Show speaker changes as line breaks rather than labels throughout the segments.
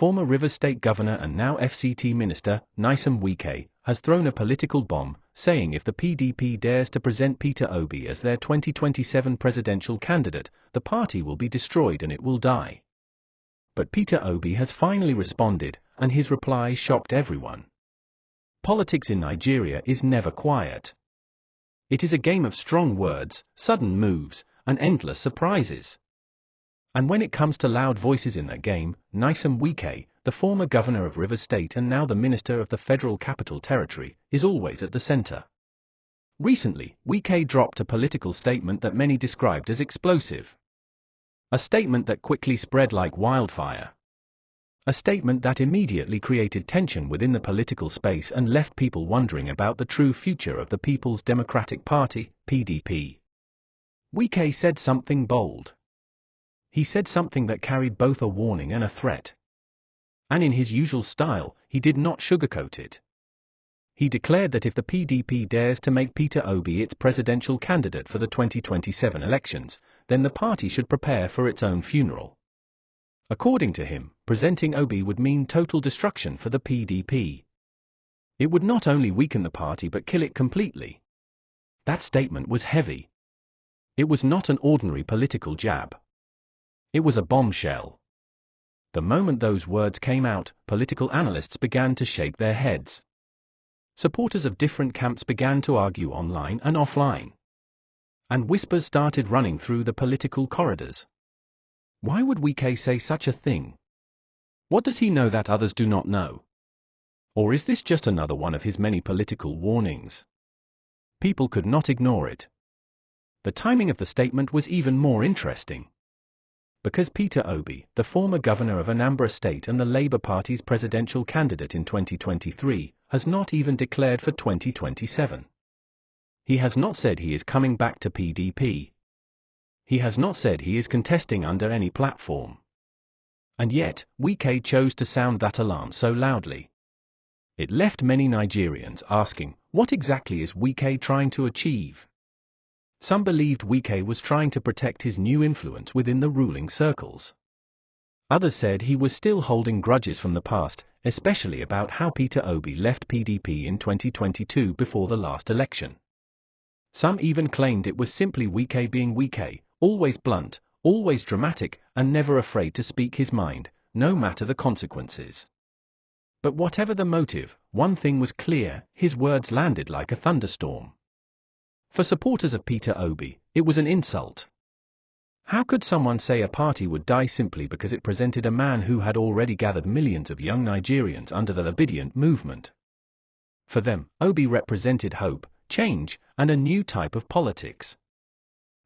former Rivers State Governor and now FCT Minister, Nyesom Wike, has thrown a political bomb, saying if the PDP dares to present Peter Obi as their 2027 presidential candidate, the party will be destroyed and it will die. But Peter Obi has finally responded, and his reply shocked everyone. Politics in Nigeria is never quiet. It is a game of strong words, sudden moves, and endless surprises. And when it comes to loud voices in that game, Nyesom Wike, the former governor of Rivers State and now the minister of the Federal Capital Territory, is always at the center. Recently, Wike dropped a political statement that many described as explosive. A statement that quickly spread like wildfire. A statement that immediately created tension within the political space and left people wondering about the true future of the People's Democratic Party, PDP. Wike said something bold. He said something that carried both a warning and a threat. And in his usual style, he did not sugarcoat it. He declared that if the PDP dares to make Peter Obi its presidential candidate for the 2027 elections, then the party should prepare for its own funeral. According to him, presenting Obi would mean total destruction for the PDP. It would not only weaken the party but kill it completely. That statement was heavy. It was not an ordinary political jab. It was a bombshell. The moment those words came out, political analysts began to shake their heads. Supporters of different camps began to argue online and offline. And whispers started running through the political corridors. Why would Wike say such a thing? What does he know that others do not know? Or is this just another one of his many political warnings? People could not ignore it. The timing of the statement was even more interesting. Because Peter Obi, the former governor of Anambra State and the Labour Party's presidential candidate in 2023, has not even declared for 2027. He has not said he is coming back to PDP. He has not said he is contesting under any platform. And yet, Wike chose to sound that alarm so loudly. It left many Nigerians asking, what exactly is Wike trying to achieve? Some believed Wike was trying to protect his new influence within the ruling circles. Others said he was still holding grudges from the past, especially about how Peter Obi left PDP in 2022 before the last election. Some even claimed it was simply Wike being Wike, always blunt, always dramatic, and never afraid to speak his mind, no matter the consequences. But whatever the motive, one thing was clear, his words landed like a thunderstorm. For supporters of Peter Obi, it was an insult. How could someone say a party would die simply because it presented a man who had already gathered millions of young Nigerians under the Obidient movement? For them, Obi represented hope, change, and a new type of politics.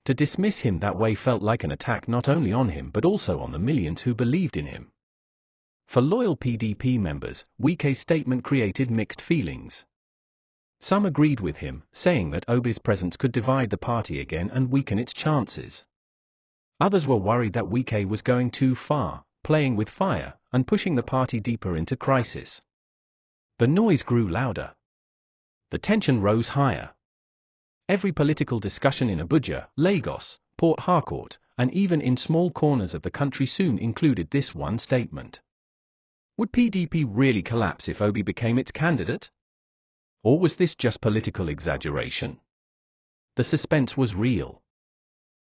To dismiss him that way felt like an attack not only on him but also on the millions who believed in him. For loyal PDP members, Wike's statement created mixed feelings. Some agreed with him, saying that Obi's presence could divide the party again and weaken its chances. Others were worried that Wike was going too far, playing with fire, and pushing the party deeper into crisis. The noise grew louder. The tension rose higher. Every political discussion in Abuja, Lagos, Port Harcourt, and even in small corners of the country soon included this one statement. Would PDP really collapse if Obi became its candidate? Or was this just political exaggeration? The suspense was real.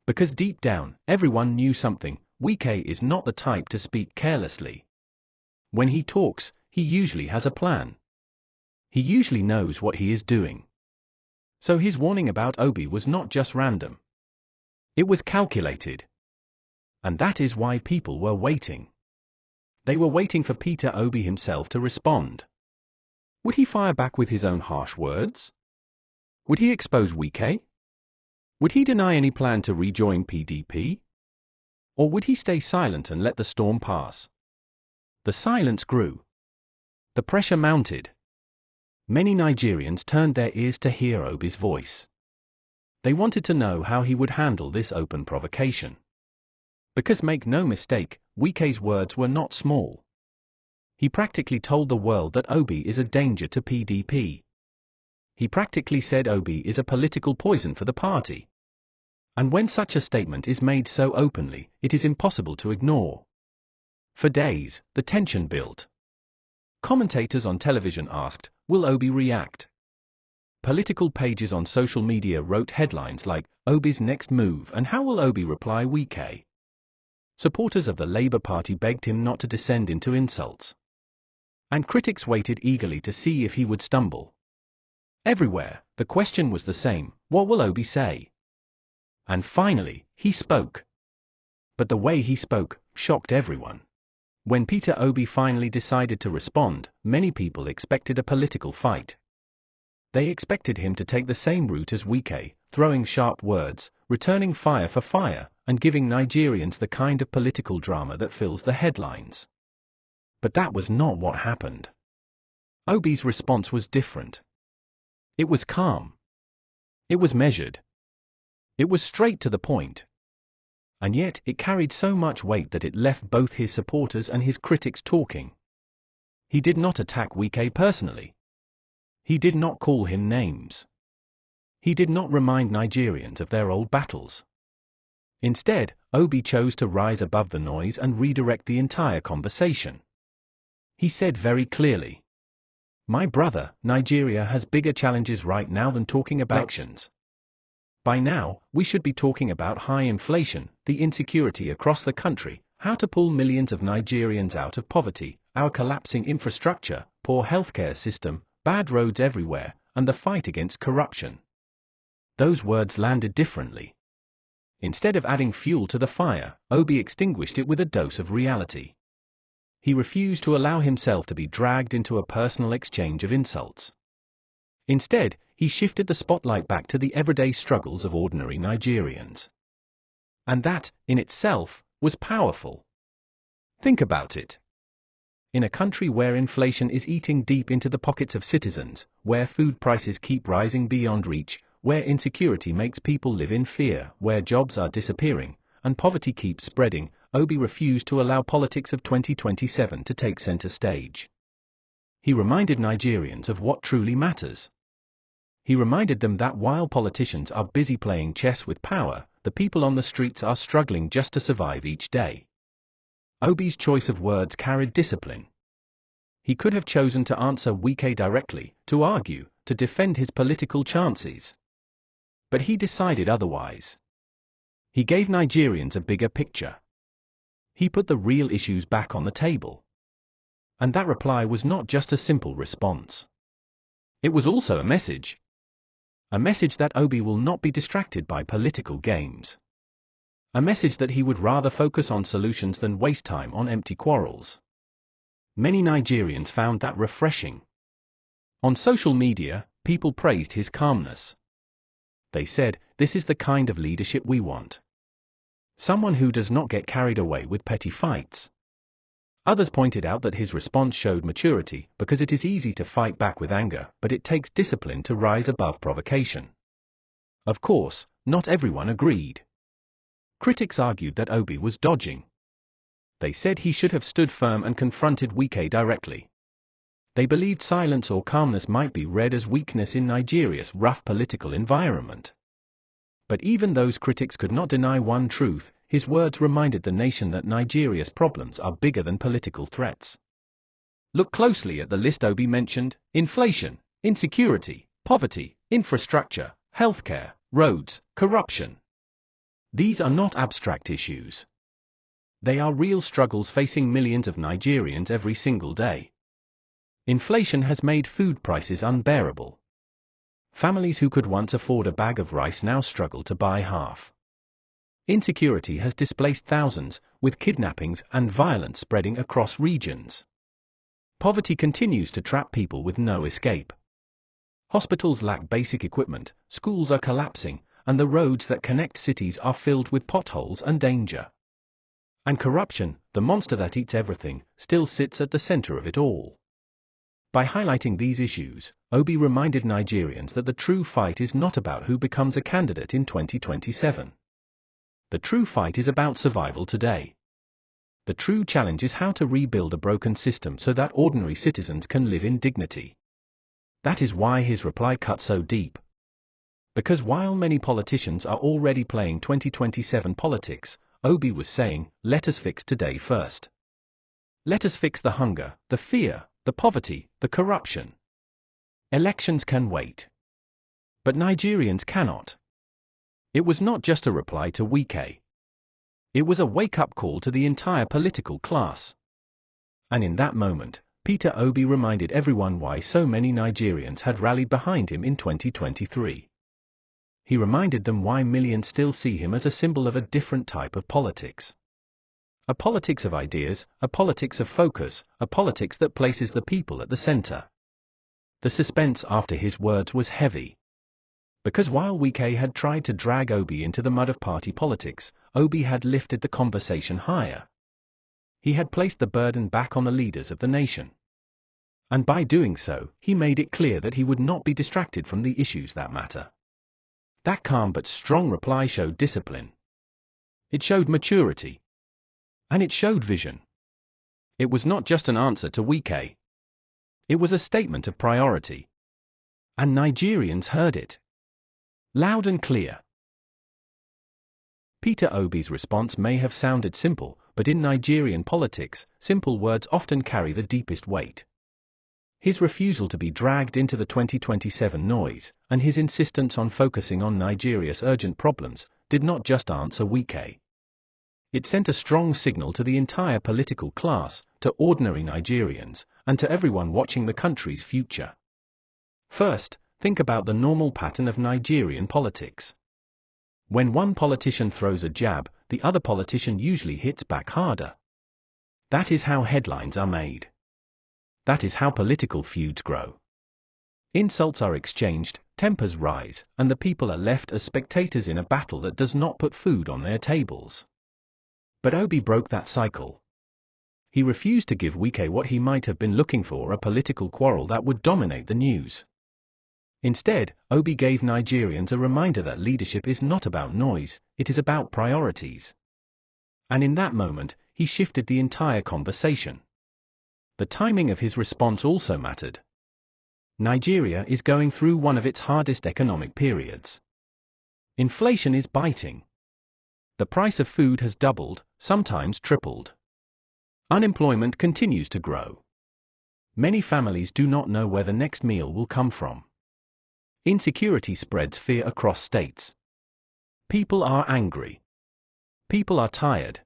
Because deep down, everyone knew something, Wike is not the type to speak carelessly. When he talks, he usually has a plan. He usually knows what he is doing. So his warning about Obi was not just random. It was calculated. And that is why people were waiting. They were waiting for Peter Obi himself to respond. Would he fire back with his own harsh words? Would he expose Wike? Would he deny any plan to rejoin PDP? Or would he stay silent and let the storm pass? The silence grew. The pressure mounted. Many Nigerians turned their ears to hear Obi's voice. They wanted to know how he would handle this open provocation. Because make no mistake, Wike's words were not small. He practically told the world that Obi is a danger to PDP. He practically said Obi is a political poison for the party. And when such a statement is made so openly, it is impossible to ignore. For days, the tension built. Commentators on television asked, will Obi react? Political pages on social media wrote headlines like, Obi's next move and how will Obi reply Wike? Supporters of the Labour Party begged him not to descend into insults. And critics waited eagerly to see if he would stumble. Everywhere, the question was the same, what will Obi say? And finally, he spoke. But the way he spoke shocked everyone. When Peter Obi finally decided to respond, many people expected a political fight. They expected him to take the same route as Wike, throwing sharp words, returning fire for fire, and giving Nigerians the kind of political drama that fills the headlines. But that was not what happened. Obi's response was different. It was calm. It was measured. It was straight to the point. And yet, it carried so much weight that it left both his supporters and his critics talking. He did not attack Wike personally. He did not call him names. He did not remind Nigerians of their old battles. Instead, Obi chose to rise above the noise and redirect the entire conversation. He said very clearly, my brother, Nigeria has bigger challenges right now than talking about elections. By now, we should be talking about high inflation, the insecurity across the country, how to pull millions of Nigerians out of poverty, our collapsing infrastructure, poor healthcare system, bad roads everywhere, and the fight against corruption. Those words landed differently. Instead of adding fuel to the fire, Obi extinguished it with a dose of reality. He refused to allow himself to be dragged into a personal exchange of insults. Instead, he shifted the spotlight back to the everyday struggles of ordinary Nigerians. And that, in itself, was powerful. Think about it. In a country where inflation is eating deep into the pockets of citizens, where food prices keep rising beyond reach, where insecurity makes people live in fear, where jobs are disappearing, and poverty keeps spreading, Obi refused to allow politics of 2027 to take center stage. He reminded Nigerians of what truly matters. He reminded them that while politicians are busy playing chess with power, the people on the streets are struggling just to survive each day. Obi's choice of words carried discipline. He could have chosen to answer Wike directly, to argue, to defend his political chances. But he decided otherwise. He gave Nigerians a bigger picture. He put the real issues back on the table. And that reply was not just a simple response. It was also a message. A message that Obi will not be distracted by political games. A message that he would rather focus on solutions than waste time on empty quarrels. Many Nigerians found that refreshing. On social media, people praised his calmness. They said, this is the kind of leadership we want. Someone who does not get carried away with petty fights. Others pointed out that his response showed maturity, because it is easy to fight back with anger, but it takes discipline to rise above provocation. Of course, not everyone agreed. Critics argued that Obi was dodging. They said he should have stood firm and confronted Wike directly. They believed silence or calmness might be read as weakness in Nigeria's rough political environment. But even those critics could not deny one truth: his words reminded the nation that Nigeria's problems are bigger than political threats. Look closely at the list Obi mentioned: inflation, insecurity, poverty, infrastructure, healthcare, roads, corruption. These are not abstract issues. They are real struggles facing millions of Nigerians every single day. Inflation has made food prices unbearable. Families who could once afford a bag of rice now struggle to buy half. Insecurity has displaced thousands, with kidnappings and violence spreading across regions. Poverty continues to trap people with no escape. Hospitals lack basic equipment, schools are collapsing, and the roads that connect cities are filled with potholes and danger. And corruption, the monster that eats everything, still sits at the center of it all. By highlighting these issues, Obi reminded Nigerians that the true fight is not about who becomes a candidate in 2027. The true fight is about survival today. The true challenge is how to rebuild a broken system so that ordinary citizens can live in dignity. That is why his reply cut so deep. Because while many politicians are already playing 2027 politics, Obi was saying, let us fix today first. Let us fix the hunger, the fear, the poverty, the corruption. Elections can wait. But Nigerians cannot. It was not just a reply to Wike. It was a wake-up call to the entire political class. And in that moment, Peter Obi reminded everyone why so many Nigerians had rallied behind him in 2023. He reminded them why millions still see him as a symbol of a different type of politics. A politics of ideas, a politics of focus, a politics that places the people at the center. The suspense after his words was heavy. Because while Wike had tried to drag Obi into the mud of party politics, Obi had lifted the conversation higher. He had placed the burden back on the leaders of the nation. And by doing so, he made it clear that he would not be distracted from the issues that matter. That calm but strong reply showed discipline. It showed maturity. And it showed vision. It was not just an answer to Wike. It was a statement of priority. And Nigerians heard it. Loud and clear. Peter Obi's response may have sounded simple, but in Nigerian politics, simple words often carry the deepest weight. His refusal to be dragged into the 2027 noise, and his insistence on focusing on Nigeria's urgent problems, did not just answer Wike. It sent a strong signal to the entire political class, to ordinary Nigerians, and to everyone watching the country's future. First, think about the normal pattern of Nigerian politics. When one politician throws a jab, the other politician usually hits back harder. That is how headlines are made. That is how political feuds grow. Insults are exchanged, tempers rise, and the people are left as spectators in a battle that does not put food on their tables. But Obi broke that cycle. He refused to give Wike what he might have been looking for, a political quarrel that would dominate the news. Instead, Obi gave Nigerians a reminder that leadership is not about noise, it is about priorities. And in that moment, he shifted the entire conversation. The timing of his response also mattered. Nigeria is going through one of its hardest economic periods. Inflation is biting. The price of food has doubled, sometimes tripled. Unemployment continues to grow. Many families do not know where the next meal will come from. Insecurity spreads fear across states. People are angry. People are tired.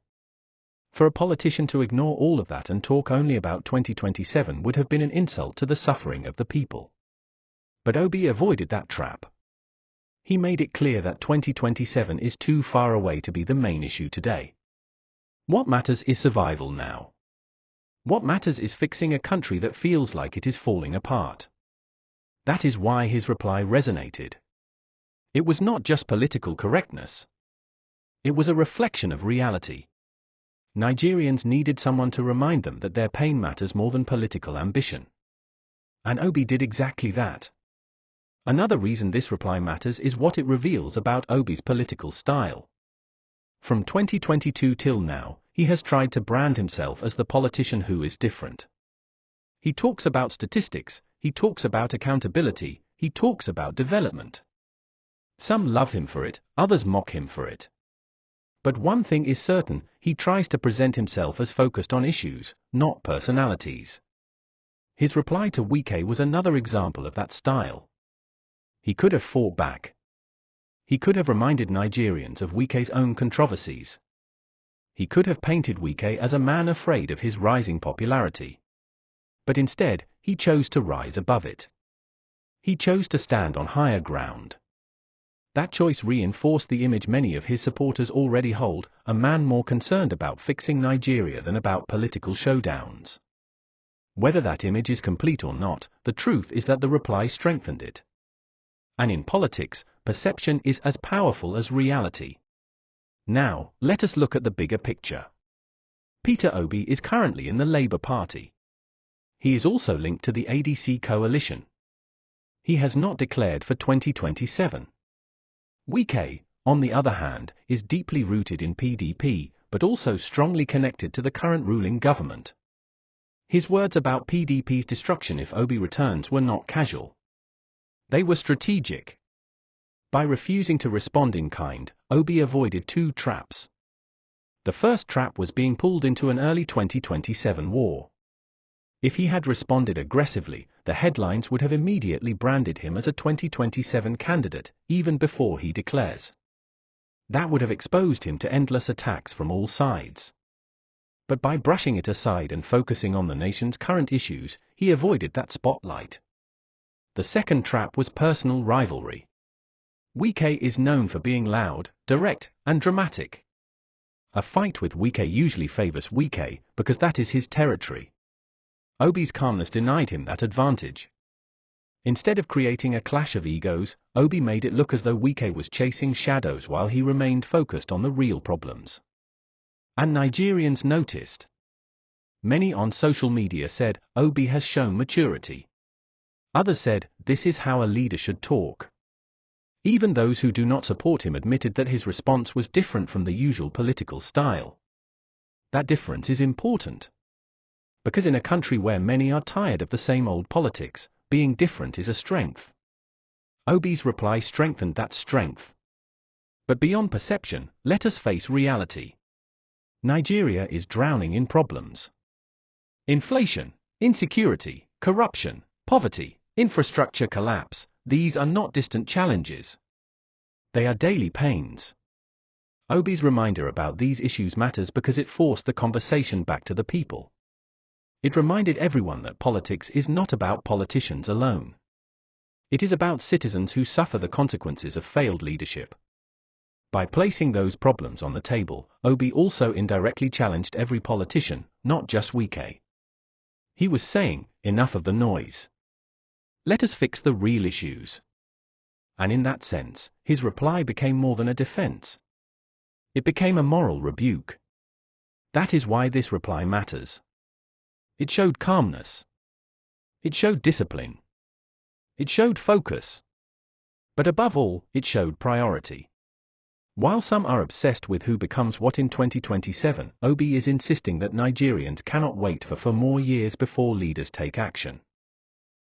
For a politician to ignore all of that and talk only about 2027 would have been an insult to the suffering of the people. But Obi avoided that trap. He made it clear that 2027 is too far away to be the main issue today. What matters is survival now. What matters is fixing a country that feels like it is falling apart. That is why his reply resonated. It was not just political correctness. It was a reflection of reality. Nigerians needed someone to remind them that their pain matters more than political ambition. And Obi did exactly that. Another reason this reply matters is what it reveals about Obi's political style. From 2022 till now, he has tried to brand himself as the politician who is different. He talks about statistics, he talks about accountability, he talks about development. Some love him for it, others mock him for it. But one thing is certain, he tries to present himself as focused on issues, not personalities. His reply to Wike was another example of that style. He could have fought back. He could have reminded Nigerians of Wike's own controversies. He could have painted Wike as a man afraid of his rising popularity. But instead, he chose to rise above it. He chose to stand on higher ground. That choice reinforced the image many of his supporters already hold, a man more concerned about fixing Nigeria than about political showdowns. Whether that image is complete or not, the truth is that the reply strengthened it. And in politics, perception is as powerful as reality. Now, let us look at the bigger picture. Peter Obi is currently in the Labour Party. He is also linked to the ADC coalition. He has not declared for 2027. Wike, on the other hand, is deeply rooted in PDP, but also strongly connected to the current ruling government. His words about PDP's destruction if Obi returns were not casual. They were strategic. By refusing to respond in kind, Obi avoided two traps. The first trap was being pulled into an early 2027 war. If he had responded aggressively, the headlines would have immediately branded him as a 2027 candidate, even before he declares. That would have exposed him to endless attacks from all sides. But by brushing it aside and focusing on the nation's current issues, he avoided that spotlight. The second trap was personal rivalry. Wike is known for being loud, direct, and dramatic. A fight with Wike usually favors Wike because that is his territory. Obi's calmness denied him that advantage. Instead of creating a clash of egos, Obi made it look as though Wike was chasing shadows while he remained focused on the real problems. And Nigerians noticed. Many on social media said, Obi has shown maturity. Others said, this is how a leader should talk. Even those who do not support him admitted that his response was different from the usual political style. That difference is important. Because in a country where many are tired of the same old politics, being different is a strength. Obi's reply strengthened that strength. But beyond perception, let us face reality. Nigeria is drowning in problems. Inflation, insecurity, corruption, poverty, infrastructure collapse, these are not distant challenges. They are daily pains. Obi's reminder about these issues matters because it forced the conversation back to the people. It reminded everyone that politics is not about politicians alone. It is about citizens who suffer the consequences of failed leadership. By placing those problems on the table, Obi also indirectly challenged every politician, not just Wike. He was saying, enough of the noise. Let us fix the real issues. And in that sense, his reply became more than a defense. It became a moral rebuke. That is why this reply matters. It showed calmness. It showed discipline. It showed focus. But above all, it showed priority. While some are obsessed with who becomes what in 2027, Obi is insisting that Nigerians cannot wait for more years before leaders take action.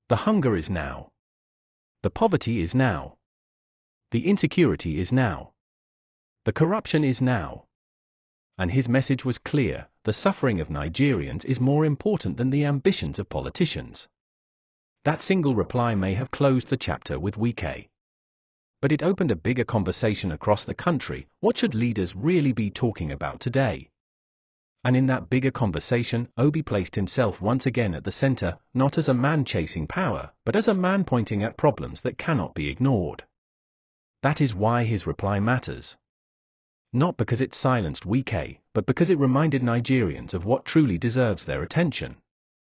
The hunger is now. The poverty is now. The insecurity is now. The corruption is now. And his message was clear, the suffering of Nigerians is more important than the ambitions of politicians. That single reply may have closed the chapter with Wike. But it opened a bigger conversation across the country. What should leaders really be talking about today? And in that bigger conversation, Obi placed himself once again at the center, not as a man chasing power, but as a man pointing at problems that cannot be ignored. That is why his reply matters. Not because it silenced Wike, but because it reminded Nigerians of what truly deserves their attention.